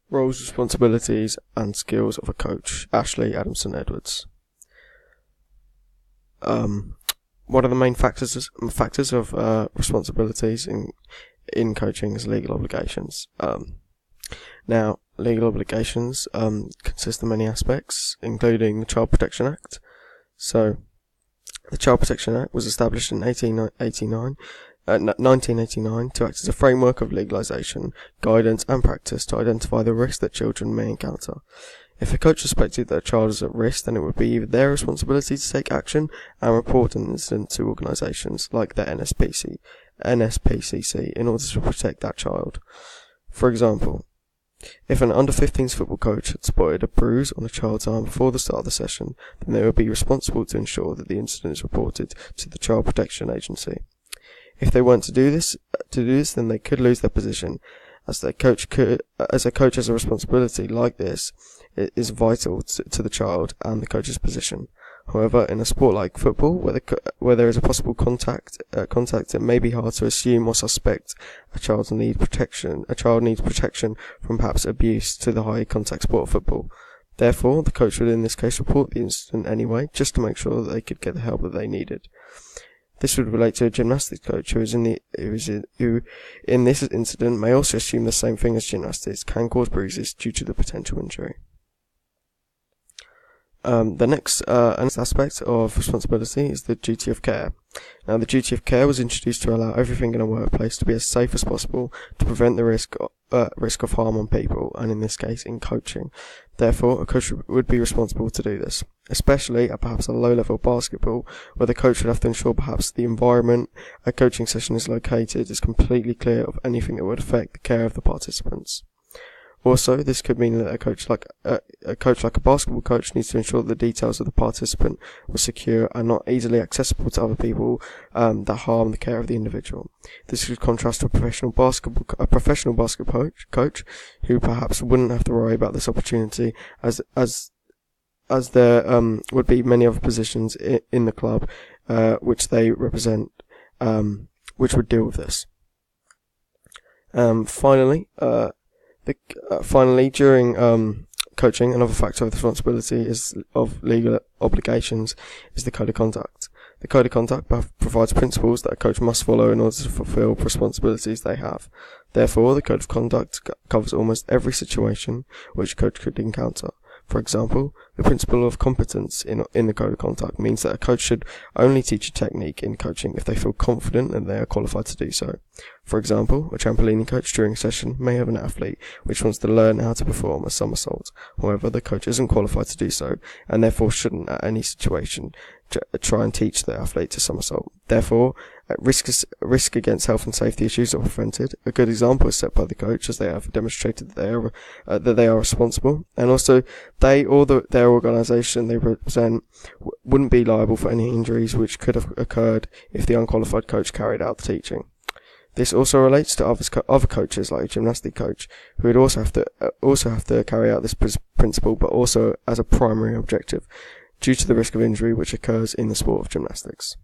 Roles, responsibilities and skills of a coach. Ashley Adamson-Edwards. What are the main factors of responsibilities in coaching is legal obligations. Now, legal obligations consist of many aspects, including the Child Protection Act. So, the Child Protection Act was established in 1989 to act as a framework of legalisation, guidance and practice to identify the risks that children may encounter. If a coach suspected that a child is at risk, then it would be either their responsibility to take action and report an incident to organisations like the NSPCC in order to protect that child. For example, if an under-15s football coach had spotted a bruise on a child's arm before the start of the session, then they would be responsible to ensure that the incident is reported to the Child Protection Agency. If they weren't to do this, then they could lose their position, as a coach has a responsibility like this. It is vital to the child and the coach's position. However, in a sport like football, where there is a possible contact, it may be hard to assume or suspect a child needs protection from perhaps abuse to the high contact sport of football. Therefore, the coach would in this case report the incident anyway, just to make sure that they could get the help that they needed. This would relate to a gymnastics coach who in this incident may also assume the same thing as gymnastics can cause bruises due to the potential injury. The next aspect of responsibility is the duty of care. Now, the duty of care was introduced to allow everything in a workplace to be as safe as possible to prevent the risk of harm on people, and in this case, in coaching. Therefore, a coach would be responsible to do this, especially at perhaps a low-level basketball, where the coach would have to ensure perhaps the environment a coaching session is located is completely clear of anything that would affect the care of the participants. Also, this could mean that a coach like a basketball coach needs to ensure that the details of the participant were secure and not easily accessible to other people that harm the care of the individual. This would contrast to a professional basketball coach who perhaps wouldn't have to worry about this opportunity, as there would be many other positions in the club which they represent, which would deal with this. Finally, during coaching, another factor of the responsibility of legal obligations is the Code of Conduct. The Code of Conduct provides principles that a coach must follow in order to fulfill responsibilities they have. Therefore, the Code of Conduct covers almost every situation which a coach could encounter. For example, the principle of competence in the Code of Conduct means that a coach should only teach a technique in coaching if they feel confident that they are qualified to do so. For example, a trampolining coach during a session may have an athlete which wants to learn how to perform a somersault. However, the coach isn't qualified to do so, and therefore shouldn't at any situation try and teach the athlete to somersault. Therefore, risk against health and safety issues are prevented. A good example is set by the coach, as they have demonstrated that they are responsible, and also they or their organisation they represent wouldn't be liable for any injuries which could have occurred if the unqualified coach carried out the teaching. This also relates to other coaches, like a gymnastic coach, who would also have to carry out this principle, but also as a primary objective, due to the risk of injury which occurs in the sport of gymnastics.